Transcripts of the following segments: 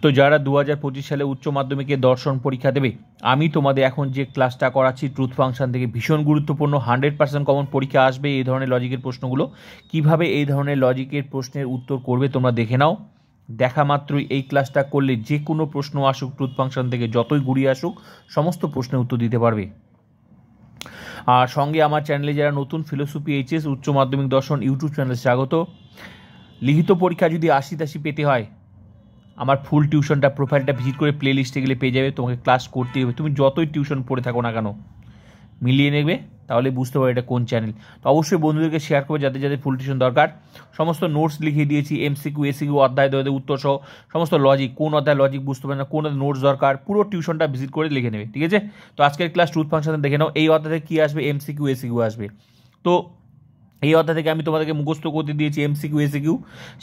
তো যারা 2025 সালে উচ্চ মাধ্যমিকে দর্শন পরীক্ষা দেবে, আমি তোমাদের এখন যে ক্লাসটা করাচ্ছি ট্রুথ ফাংশন থেকে ভীষণ গুরুত্বপূর্ণ 100% কমন পরীক্ষা আসবে এই ধরনের লজিকের প্রশ্নগুলো। কিভাবে এই ধরনের লজিকের প্রশ্নের উত্তর করবে তোমরা দেখে নাও। দেখা মাত্রই এই ক্লাসটা করলে যে কোনো প্রশ্ন আসুক ট্রুথ ফাংশন থেকে, যতই ঘুরিয়ে আসুক, সমস্ত প্রশ্নের উত্তর দিতে পারবে। আর সঙ্গে আমার চ্যানেলে যারা নতুন, ফিলোসফি এইচএস উচ্চ মাধ্যমিক দর্শন ইউটিউব চ্যানেলে স্বাগত। লিখিত পরীক্ষা যদি 80-80 পেতে হয়, আমার ফুল টিউশনটা প্রোফাইলটা ভিজিট করে প্লে লিস্টে গেলে পেয়ে যাবে। তোমাকে ক্লাস করতেই হবে, তুমি যতই টিউশন পড়ে থাকো না কেন মিলিয়ে নেবে, তাহলে বুঝতে পারো এটা কোন চ্যানেল। তো অবশ্যই বন্ধুদেরকে শেয়ার করবে যাদের যাদের ফুল টিউশন দরকার। সমস্ত নোটস লিখিয়ে দিয়েছি, এমসিকিউ এসিকিউ অধ্যায় উত্তর সহ সমস্ত লজিক, কোন অধ্যায় লজিক বুঝতে পারে না, কোন নোটস দরকার, পুরো টিউশনটা ভিজিট করে লিখে নেবে, ঠিক আছে। তো আজকের ক্লাস ট্রুথ ফাংশন দেখে নাও। এই অধ্যায় থেকে কী আসবে, এমসিকিউ এসিকিউ আসবে। তো এই অধ্যায় থেকে আমি তোমাদেরকে মুখস্থ করতে দিয়েছি এমসিকিউ এসিকিউ,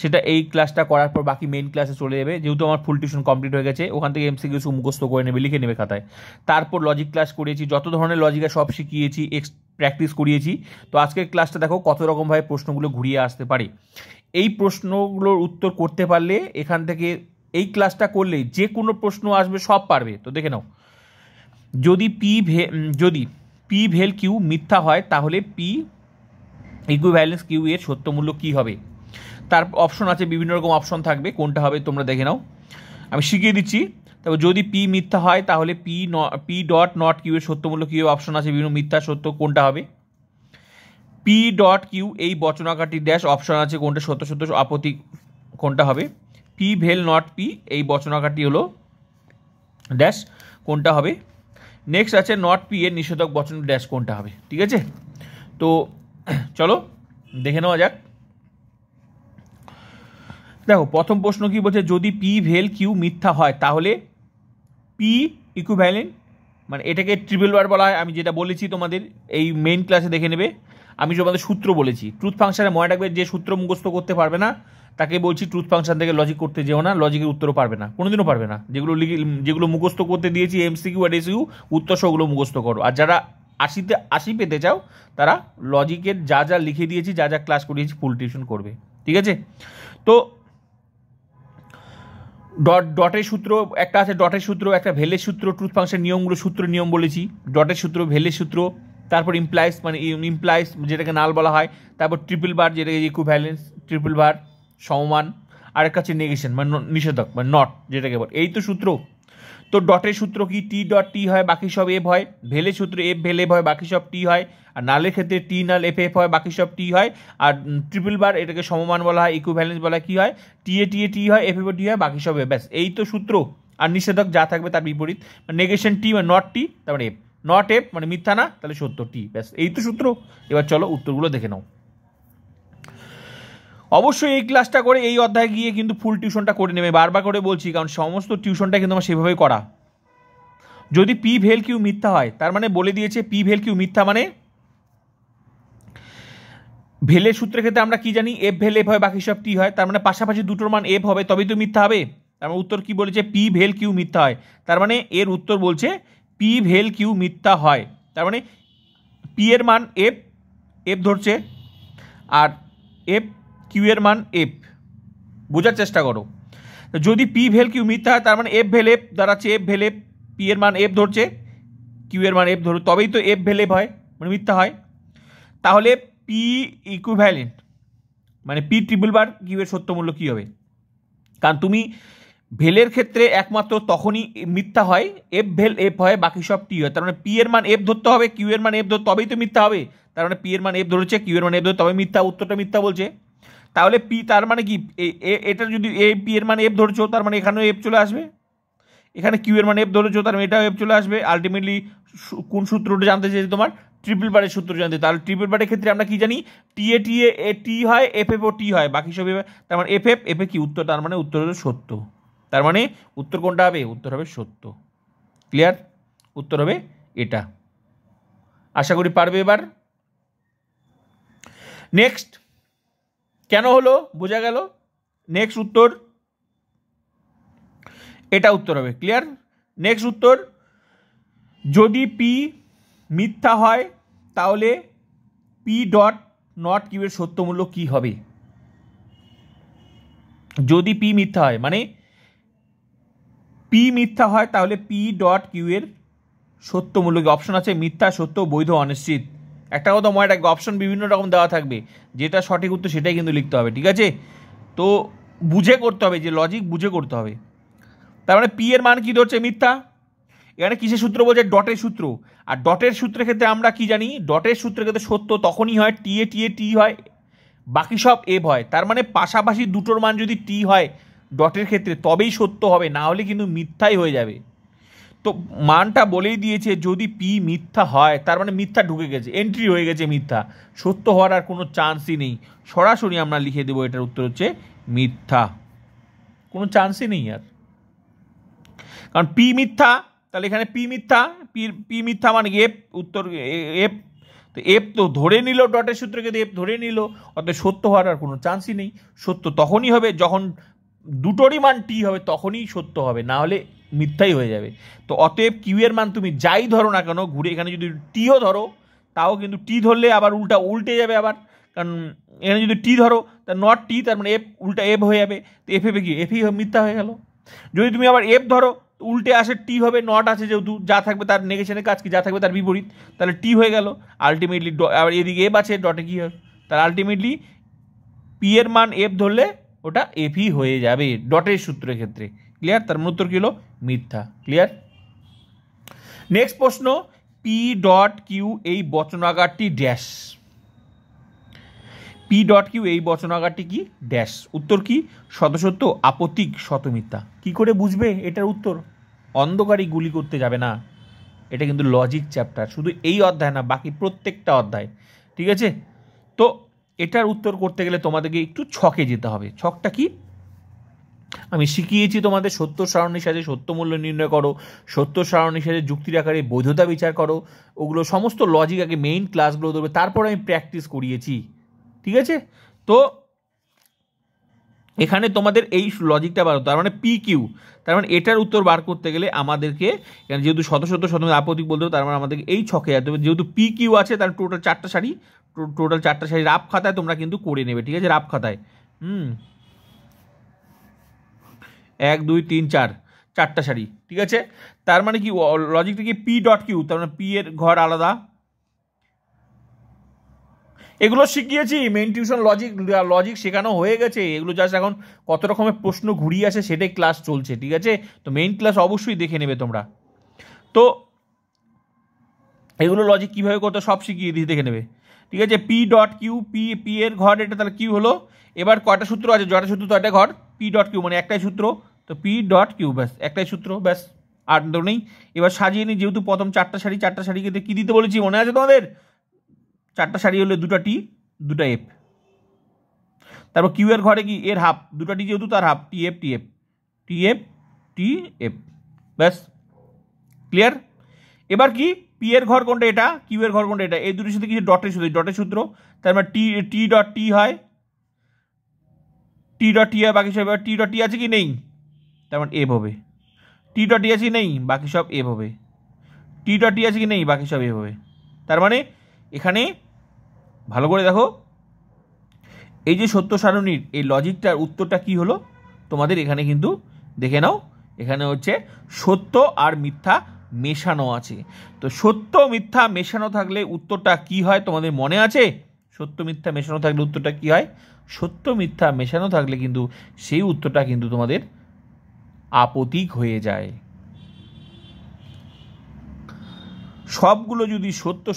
সেটা এই ক্লাসটা করার পর বাকি মেইন ক্লাসে চলে যাবে। যেহেতু আমার ফুল টিউশন কমপ্লিট হয়ে গেছে, ওখান থেকে এমসিকিউ মুখস্থ করে নেবে, লিখে নেবে খাতায়। তারপর লজিক ক্লাস করিয়েছি, যত ধরনের লজিক সব শিখিয়েছি, প্র্যাকটিস করিয়েছি। তো আজকের ক্লাসটা দেখো কত রকমভাবে প্রশ্নগুলো ঘুরিয়ে আসতে পারে। এই প্রশ্নগুলোর উত্তর করতে পারলে এখান থেকে এই ক্লাসটা করলে যে কোনো প্রশ্ন আসবে সব পারবে। তো দেখে নাও, যদি পি ভেল কিউ মিথ্যা হয় তাহলে পি ইকুইভ্যালেন্স কিউ এর সত্য মূল্য কী হবে। তার অপশন আছে, বিভিন্ন রকম অপশন থাকবে, কোনটা হবে তোমরা দেখে নাও, আমি শিখিয়ে দিচ্ছি। তবে যদি পি মিথ্যা হয় তাহলে পি ডট নট কিউ এর সত্য মূল্য কী হবে, অপশন আছে বিভিন্ন, মিথ্যা সত্য কোনটা হবে। পি ডট কিউ এই বচনাকারটি ড্যাশ, অপশন আছে কোনটা সত্য সত্য আপত্তি কোনটা হবে। পি ভেল নট পি এই বচনাকারটি হলো ড্যাশ, কোনটা হবে। নেক্সট আছে নট পি এর নিষেধক বচন ড্যাশ, কোনটা হবে, ঠিক আছে। তো চলো দেখে নেওয়া যাক। দেখো প্রথম প্রশ্ন কি বলছে, যদি পি ভেল কিউ মিথ্যা হয় তাহলে পি ইকুইভ্যালেন্ট, মানে এটাকে ট্রিপল বার বলা হয়। আমি যেটা বলেছি তোমাদের এই মেইন ক্লাসে দেখে নেবে, আমি তোমাদের সূত্র বলেছি। ট্রুথ ফাংশনে মনে রাখবে, যে সূত্র মুখস্থ করতে পারবে না তাকে বলছি ট্রুথ ফাংশন থেকে লজিক করতে যেও না, লজিকের উত্তরও পারবে না, কোনোদিনও পারবে না। যেগুলো মুখস্থ করতে দিয়েছি এমসিকিউ আর এসিকিউ উত্তর সহগুলো মুখস্থ করো। আর যারা 80 পেতে চাও তারা লজিকের যা যা লিখে দিয়েছি, যা যা ক্লাস করিয়েছি ফুল টিউশন করবে, ঠিক আছে। তো ডটের সূত্র একটা আছে, ডটের সূত্র একটা, ভেলের সূত্র, ট্রুথ ফাংশন নিয়মগুলো নিয়ম বলেছি, ডটের সূত্র, ভেলের সূত্র, তারপর ইমপ্লাইস যেটাকে নাল বলা হয়, তারপর ট্রিপল বার যেটাকে ইকুইভ্যালেন্স, ট্রিপল বার সমমান, আর একটা হচ্ছে নেগেশন মানে নিষেধক মানে নট যেটাকে বল। এই তো সূত্র। তো ডটের সূত্র কি, টি ডট টি হয় বাকি সব এফ হয়। ভেলের সূত্র এফ ভেল এফ হয় বাকি সব টি হয়। আর নালের ক্ষেত্রে টি নাল এফ এফ হয় বাকি সব টি হয়। আর ট্রিপল বার এটাকে সমমান বলা হয়, ইকুইভ্যালেন্স বলা হয়, কী হয়, টি এ টি হয়, এফ এফ টি হয় বাকি সব এফ, ব্যাস এই তো সূত্র। আর নিষেধক যা থাকবে তার বিপরীত, নেগেশন টি মানে নট টি, তারপরে এফ, নট এফ মানে মিথ্যা না তাহলে সত্য টি, ব্যাস এই তো সূত্র। এবার চলো উত্তরগুলো দেখে নাও। অবশ্যই এই ক্লাসটা করে এই অধ্যায়ে গিয়ে কিন্তু ফুল টিউশনটা করে নেবে, বারবার করে বলছি, কারণ সমস্ত টিউশনটা কিন্তু আমার সেভাবেই করা। যদি পি ভেল কিউ মিথ্যা হয়, তার মানে বলে দিয়েছে পি ভেল কিউ মিথ্যা, মানে ভেলের সূত্রের ক্ষেত্রে আমরা কি জানি, এফ ভেল এফ হয় বাকি সব টি হয়, তার মানে পাশাপাশি দুটোর মান এফ হবে তবেই তো মিথ্যা হবে। তার মানে উত্তর কি বলেছে, পি ভেল কিউ মিথ্যা হয়, তার মানে এর উত্তর বলছে পি ভেল কিউ মিথ্যা হয়। তার মানে পি এর মান এফ, এফ ধরছে, আর এফ কিউ এর মান এফ, বোঝার চেষ্টা করো। যদি পি ভেল কিউ মিথ্যা হয় তার মানে এফ ভেল এফ দাঁড়াচ্ছে, এফ ভেল এফ, পি এর মান এফ ধরছে, কিউ এর মান এফ ধরো, তবেই তো এফ ভেল এফ হয় মানে মিথ্যা হয়। তাহলে পি ইকুইভ্যালেন্ট মানে পি ট্রিপল বার কিউ এর সত্য মূল্য কী হবে, কারণ তুমি ভেলের ক্ষেত্রে একমাত্র তখনই মিথ্যা হয় এফ ভেল এফ হয় বাকি সব টি হয়। তার মানে পি এর মান এফ ধরতে হবে, কিউ এর মান এফ ধর, তবেই তো মিথ্যা হবে। তার মানে পি এর মান এফ ধরেছে, কিউ এর মান এফ ধরে, তবে মিথ্যা, উত্তরটা মিথ্যা বলছে। তাহলে পি তার মানে কি, এটা যদি এ পি এর মান এফ ধরেছো তার মানে এখানেও এফ চলে আসবে, এখানে কিউ এর মান এফ ধরেছো তার মানে এটাও এফ চলে আসবে। আলটিমেটলি কোন সূত্রটা জানতে চাইছি, তোমার ট্রিপল বারের সূত্র জানতে। তাহলে ট্রিপল বারের ক্ষেত্রে আমরা কি জানি, টি এ টি হয়, এফ এফ ও টি হয় বাকি সব, তার মানে এফ এফ এফ এ কি উত্তর, তার মানে উত্তর হলো সত্য। তার মানে উত্তর কোনটা হবে, উত্তর হবে সত্য। ক্লিয়ার, উত্তর হবে এটা। আশা করি পারবে এবার। নেক্সট, কেন হলো বোঝা গেল। নেক্সট উত্তর, এটা উত্তর হবে। ক্লিয়ার। নেক্সট উত্তর, যদি পি মিথ্যা হয় তাহলে পি ডট নট কিউ এর সত্য মূল্য কী হবে। যদি পি মিথ্যা হয় মানে পি মিথ্যা হয় তাহলে পি ডট কিউ এর সত্য মূল্য কি? অপশন আছে মিথ্যা, সত্য, বৈধ, অনিশ্চিত। একটা কথা মনে রাখবে, অপশন বিভিন্ন রকম দেওয়া থাকবে, যেটা সঠিক উত্তর সেটাই কিন্তু লিখতে হবে, ঠিক আছে? তো বুঝে করতে হবে, যে লজিক বুঝে করতে হবে। তার মানে পি এর মান কি ধরছে? মিথ্যা। এখানে কিসের সূত্র বলছে? ডটের সূত্র। আর ডটের সূত্রের ক্ষেত্রে আমরা কি জানি? ডটের সূত্রের ক্ষেত্রে সত্য তখনই হয় টি এ টি হয়, বাকি সব এভ হয়। তার মানে পাশাপাশি দুটোর মান যদি টি হয় ডটের ক্ষেত্রে তবেই সত্য হবে, না হলে কিন্তু মিথ্যাই হয়ে যাবে। তো মানটা বলেই দিয়েছে, যদি পি মিথ্যা হয় তার মানে মিথ্যা ঢুকে গেছে, এন্ট্রি হয়ে গেছে মিথ্যা, সত্য হওয়ার আর কোনো চান্সই নেই। সরাসরি আমরা লিখে দেবো এটার উত্তর হচ্ছে মিথ্যা, কোনো চান্সই নেই আর। কারণ পি মিথ্যা, তাহলে এখানে পি মিথ্যা, পি মিথ্যা মানে এফ, উত্তর এফ। তো এফ তো ধরে নিল, ডটের সূত্রকে এফ ধরে নিল, অর্থাৎ সত্য হওয়ার আর কোনো চান্সই নেই। সত্য তখনই হবে যখন দুটোরই মান টি হবে, তখনই সত্য হবে, না হলে মিথ্যাই হয়ে যাবে। তো অতএব কিউ এর মান তুমি যাই ধরো না কেন, ঘুরে এখানে যদি টিও ধরো তাও কিন্তু টি ধরলে আবার উল্টে যাবে আবার। কারণ এখানে যদি টি ধরো তা নট টি, তার মানে এফ উল্টা এফ হয়ে যাবে। তো এফ এফে কি? এফই মিথ্যা হয়ে গেল। যদি তুমি আবার এফ ধরো উল্টে আসে টি হবে, নট আছে যেহেতু, যা থাকবে তার নেগেশনের কাজ কি? যা থাকবে তার বিপরীত, তাহলে টি হয়ে গেল আলটিমেটলি। আবার এদিকে এফ আছে, ডটে কি হয়? তাহলে আলটিমেটলি পি এর মান এফ ধরলে ওটা এফই হয়ে যাবে ডটের সূত্রের ক্ষেত্রে। ক্লিয়ার? তার উত্তর কি হলো? মিথ্যা। ক্লিয়ার? নেক্সট প্রশ্ন, পি ডট কিউ এই বচনাগারটি ড্যাশ। পি ডট কিউ এই বচনাগারটি কি? ড্যাশ। উত্তর কি? শতসত্য, আপত্তিক, শতমিথ্যা। কি করে বুঝবে এটার উত্তর? অন্ধকারই গুলি করতে যাবে না, এটা কিন্তু লজিক চ্যাপ্টার, শুধু এই অধ্যায় না, বাকি প্রত্যেকটা অধ্যায়, ঠিক আছে? তো এটার উত্তর করতে গেলে তোমাদেরকে একটু ছকে যেতে হবে। ছকটা কি? আমি শিখিয়েছি তোমাদের সত্য সারণীর সাথে সত্য মূল্য নির্ণয় করো, সত্য সারণীর সাথে যুক্তির আকারে বৈধতা বিচার করো, ওগুলো সমস্ত লজিক আগে মেইন ক্লাসগুলো দেবে, তারপর আমি প্র্যাকটিস করিয়েছি, ঠিক আছে? তো এখানে তোমাদের এই লজিকটা বার হতো, তার মানে পি কিউ, তার মানে এটার উত্তর বার করতে গেলে আমাদেরকে এখানে যেহেতু শত আপত্তিক বলতে হবে, তার মানে আমাদেরকে এই ছকে যেতে হবে। যেহেতু পি কিউ আছে তার টোটাল চারটা সারি রাফ খাতায় তোমরা কিন্তু করে নেবে, ঠিক আছে? রাফ খাতায় 1 2 3 4 চারটা সারি, ঠিক আছে? তার মানে কি লজিকটা কি? পি ডট কিউ, তার মানে পি এর ঘর আলাদা। এগুলো শিখিয়েছি, মেইন টিউশন লজিক শেখানো হয়ে গেছে, এগুলো জাস্ট এখন কত রকমের প্রশ্ন ঘুরিয়ে আসে সেটাই ক্লাস চলছে, ঠিক আছে? তো মেইন ক্লাস অবশ্যই দেখে নেবে তোমরা। তো এগুলো লজিক কীভাবে করতে সব শিখিয়ে দিয়ে দেখে নেবে, ঠিক আছে? পি ডট কিউ, পি এর ঘর এটা, তাহলে কিউ হলো। এবার কয়টা সূত্র আছে? জটা সূত্র তো একটা ঘর, পি ডট কিউ মানে একটাই সূত্র, তো পি ডট কিউ ব্যাস একটাই সূত্র, ব্যাস আর তো নেই। এবার সাজিয়ে নিই, যেহেতু প্রথম চারটা সারিকে কী দিতে বলেছি মনে আছে তোমাদের? চারটা সারি হলে দুটা টি দুটা এফ, তারপর কিউ এর ঘরে কি? এর হাফ, দুটা টি যেহেতু তার half, T F T F, ব্যাস ক্লিয়ার? এবার কি? পি এর ঘর কোনটা? এটা। কিউ এর ঘর কোনটা? এটা। এই দুটোর সাথে কিছু ডটের সূত্র, তার মানে টি ডট টি হয়, টি ডট টি হয়, বাকি সব টি ডট টি আছে কি? নেই, তার মানে এভ হবে। টি ডট টি আছে কি? নেই, বাকি সব এভ হবে। টি ডট টি আছে কি? নেই, বাকি সব এভ হবে। তার মানে এখানে ভালো করে দেখো, এই যে সত্য সারণীর এই লজিকটার উত্তরটা কি হলো তোমাদের? এখানে কিন্তু দেখে নাও, এখানে হচ্ছে সত্য আর মিথ্যা মেশানো আছে। তো সত্য মিথ্যা মেশানো থাকলে উত্তরটা কি হয় তোমাদের মনে আছে? সত্য মিথ্যা মেশানো থাকলে উত্তরটা কি হয়? সত্য মিথ্যা মেশানো থাকলে কিন্তু সেই উত্তরটা কিন্তু তোমাদের আপতিক হয়ে যায়। সবগুলো যদি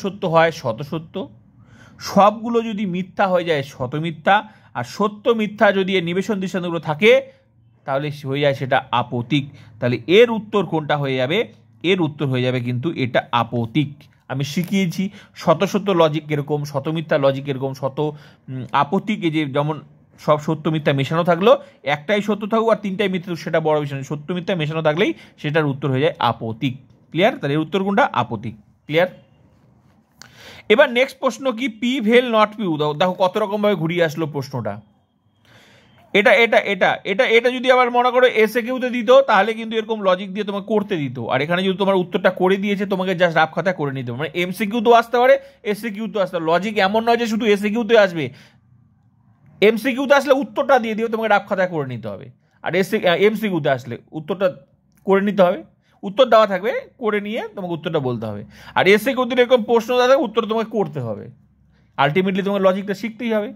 সত্য হয় শতসত্য, সবগুলো যদি মিথ্যা হয়ে যায় শতমিথ্যা, আর সত্য মিথ্যা যদি এর নিবেশন দৃষ্টান্তগুলো থাকে তাহলে হয়ে যায় সেটা আপতিক। তাহলে এর উত্তর কোনটা হয়ে যাবে? এর উত্তর হয়ে যাবে কিন্তু এটা আপতিক। আমি শিখিয়েছি শত লজিক এরকম, শতমিথ্যা লজিক এরকম, আপতিক, এই যে যেমন সব সত্য মিথ্যা মেশানো থাকলো, একটাই সত্য থাকুক আর তিনটাই মিথ্যা, সেটা বড় বিষয় নয়, সত্য মিথ্যা মেশানো থাকলেই সেটার উত্তর হয়ে যায় আপতিক। ক্লিয়ার? তাহলে এর উত্তর কোনটা? আপতিক। ক্লিয়ার? এবার নেক্সট প্রশ্ন কি? পি ভেল নট পিউ। দেখো কত রকমভাবে ঘুরিয়ে আসলো প্রশ্নটা। এটা যদি আবার মনে করো এসে কিউতে দিত তাহলে কিন্তু এরকম লজিক দিয়ে তোমাকে করতে দিত, আর এখানে যদি তোমার উত্তরটা করে দিয়েছে তোমাকে জাস্ট রাফ খাতা করে নিতে হবে। মানে এমসিকিউ তো আসতে পারে, এসএ তো আসতে পারে, লজিক এমন নয় যে শুধু এসএ কিউতে আসবে, এমসিকিউতে আসলে উত্তরটা দিয়ে দিও, তোমাকে রাফ খাতা করে নিতে হবে। আর এমসিকিউতে আসলে উত্তরটা করে নিতে হবে, উত্তর দেওয়া থাকবে, করে নিয়ে তোমাকে উত্তরটা বলতে হবে। আর এসে যদি এরকম প্রশ্ন দেওয়া থাকে উত্তর তোমাকে করতে হবে, আলটিমেটলি তোমাকে লজিকটা শিখতেই হবে।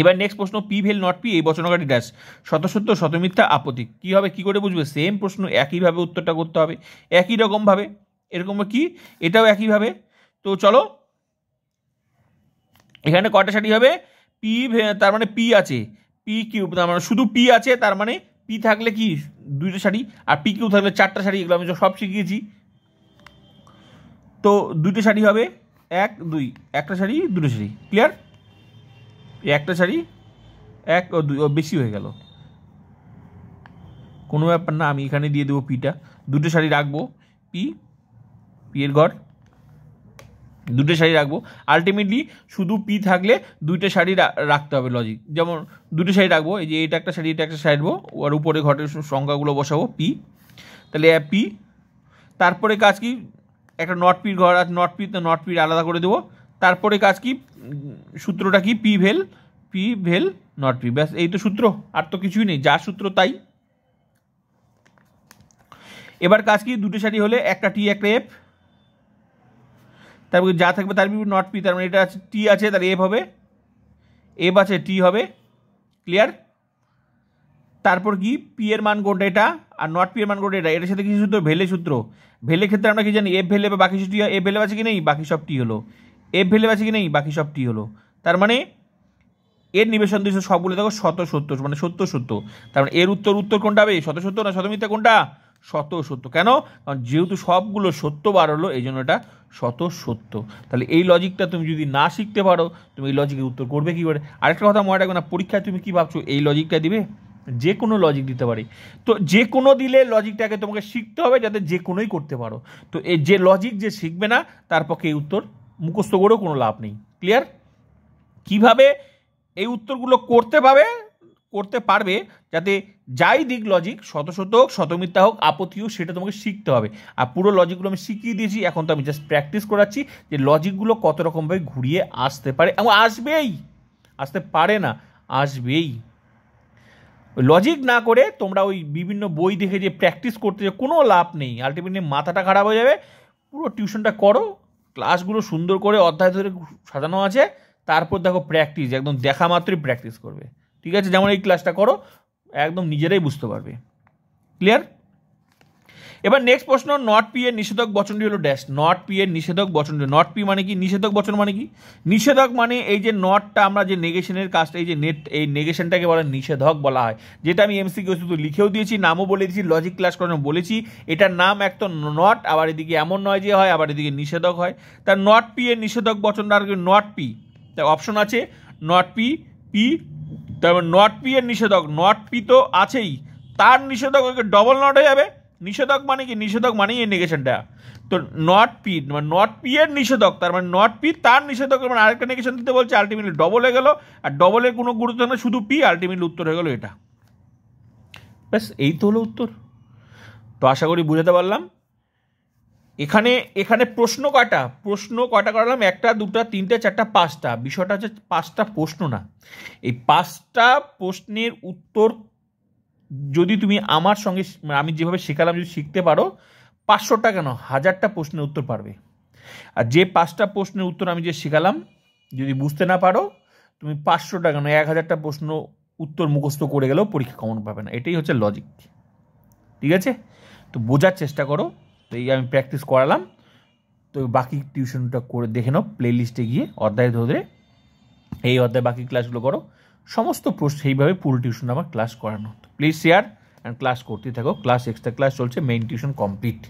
এবার নেক্সট প্রশ্ন, পি ভেল নট পি এই বচনকারী ড্যাশ শতসত্য শতমিথ্যা আপত্তি কী হবে, কী করে বুঝবে? সেম প্রশ্ন, একইভাবে উত্তরটা করতে হবে, একই রকমভাবে। এরকম কি এটাও একইভাবে। তো চলো, এখানে কটা সারি হবে? পি তার মানে পি আছে, পি কিউ তার মানে শুধু পি আছে, তার মানে পি থাকলে কি 2টা সারি, আর পি কিউ থাকলে 4টা সারি, এগুলো আমি সব শিখিয়েছি। তো 2টা সারি হবে, 1 2, একটা সারি 2টা সারি, ক্লিয়ার? একটা সারি 1 ও 2, ও বেশি হয়ে গেল, কোনো ব্যাপার না, আমি এখানে দিয়ে দেবো পিটা, 2টা সারি রাখবো, পি পি এর ঘর 2টা সারি রাখবো। আলটিমেটলি শুধু পি থাকলে 2টা সারি রাখতে হবে লজিক, যেমন 2টা সারি রাখবো, এই যে এটা একটা সারি এটা একটা সারি রাখবো, আর উপরে ঘরের সংখ্যাগুলো বসাবো পি, তাহলে পি। তারপরে কাজ কি, একটা নট পির ঘর আছে, নট পি আলাদা করে দেবো। তারপরে কাজ কি, সূত্রটা কি, পি ভেল নট পি, ব্যাস এই তো সূত্র, আর তো কিছুই নেই, যা সূত্র তাই। এবার কাজ কি, 2টা সারি হলে একটা টি একটা এফ, তারপরে যা থাকবে তার বিপরীত নট পি, তার মানে এটা আছে টি আছে, তাহলে এফ হবে, এফ আছে টি হবে, ক্লিয়ার? তারপর কি, পি এর মান কোনটা এটা, আর নট পি এর মান কোনটা এটা, এটার সাথে কিছু সূত্র, ভেলে সূত্র, ভেলে ক্ষেত্রে আমরা কি জানি, এফ ভেলে বা বাকি টি, এফ ভেলে আছে কি নেই, বাকি সব টি হলো, এফ ভেলে আছে কি নেই, বাকি সব টি হলো। তার মানে এর নিবেশন দিয়েছ সবগুলো দেখো শত সত্য, মানে সত্য সত্য, তার মানে এর উত্তর কোনটা হবে, শত সত্য না শতমিথ্যা কোনটা, শত সত্য। কেন? কারণ যেহেতু সবগুলো সত্য বার হলো এই জন্য এটা শত সত্য। তাহলে এই লজিকটা তুমি যদি না শিখতে পারো, তুমি এই লজিকের উত্তর করবে কী করে? আরেকটা কথা মনে রাখবে না, পরীক্ষায় তুমি কী ভাবছো এই লজিকটা দিবে, যে কোনো লজিক দিতে পারে, তো যে কোনো দিলে লজিকটাকে তোমাকে শিখতে হবে যাতে যে কোনোই করতে পারো। তো এই যে লজিক যে শিখবে না তার পক্ষে এই উত্তর মুখস্থ করেও কোনো লাভ নেই, ক্লিয়ার? কিভাবে এই উত্তরগুলো করতে পারবে যাতে যাই দিক লজিক, শত হোক শতমিথ্যা হোক আপত্তি হোক, সেটা তোমাকে শিখতে হবে। আর পুরো লজিকগুলো আমি শিখিয়ে দিয়েছি, এখন তো আমি জাস্ট প্র্যাকটিস করাচ্ছি যে লজিকগুলো কত রকমভাবে ঘুরিয়ে আসতে পারে, এবং আসতে পারে না, আসবেই। ওই লজিক না করে তোমরা ওই বিভিন্ন বই দেখে যে প্র্যাকটিস করতে কোনো লাভ নেই, আলটিমেটলি মাথাটা খারাপ হয়ে যাবে। পুরো টিউশনটা করো, ক্লাসগুলো সুন্দর করে অধ্যায় ধরে সাজানো আছে, তারপর দেখো প্র্যাকটিস, একদম দেখা মাত্রই প্র্যাকটিস করবে, ঠিক আছে? যেমন এই ক্লাসটা করো, একদম নিজেরাই বুঝতে পারবে, ক্লিয়ার? এবার নেক্সট প্রশ্ন, নট পি এর নিষেধক বচনটি হলো ড্যাশ, নট পি এর নিষেধক বচনটি, নট পি মানে কি, নিষেধক বচন মানে কি? নিষেধক মানে এই যে নটটা, আমরা যে নেগেশনের কাজটা, এই যে এই নেগেশনটাকে বলা নিষেধক বলা হয়, যেটা আমি এমসিকিউ শুধু লিখেও দিয়েছি, নামও বলে দিয়েছি, লজিক ক্লাস করানো বলেছি, এটার নাম এক তো নট, আবার এদিকে এমন নয় যে হয়, আবার এদিকে নিষেধক হয়। তার নট পি এর নিষেধক বচনটা আর কি, নট পি, তার অপশন আছে নট পি, তারপর নট পি এর নিষেধক, নট পি তো আছেই, তার নিষেধক ডবল নট হয়ে যাবে। নিষেধক মানে কি, নিষেধক মানেই এই নেগেশনটা, তো নট পি মানে নট পি এর নিষেধক, তার মানে নট পি তার নিষেধক, মানে আরেকটা নেগেশন দিতে বলছে, আলটিমেটলি ডবল হয়ে গেল, আর ডবলের কোনো গুরুত্ব না, শুধু পি, আলটিমেটলি উত্তর হয়ে গেল এটা। ব্যাস এই তো হলো উত্তর। তো আশা করি বুঝাতে পারলাম। এখানে প্রশ্ন কয়টা করালাম, 1 2 3 4 5টা, বিষয়টা হচ্ছে 5টা প্রশ্ন না, এই 5টা প্রশ্নের উত্তর যদি তুমি আমার সঙ্গে, আমি যেভাবে শেখালাম যদি শিখতে পারো, 500টা কেন 1000টা প্রশ্নের উত্তর পারবে। আর যে 5টা প্রশ্নের উত্তর আমি যে শেখালাম যদি বুঝতে না পারো, তুমি 500টা কেন 1000টা প্রশ্ন উত্তর মুখস্থ করে গেলেও পরীক্ষা কমন পাবে না। এটাই হচ্ছে লজিক, ঠিক আছে? তো বোঝার চেষ্টা করো। তো এই আমি প্র্যাকটিস করালাম, তো বাকি টিউশনটা করে দেখে নাও, প্লে লিস্টে গিয়ে অধ্যায় ধরে এই অধ্যায় বাকি ক্লাসগুলো করো, সমস্ত প্রশ্ন সেইভাবে পুরো টিউশন আমার ক্লাস করানো। প্লিজ শেয়ার অ্যান্ড ক্লাস করতে থাকো, ক্লাস এক্সট্রা ক্লাস চলছে, মেইন টিউশন কমপ্লিট।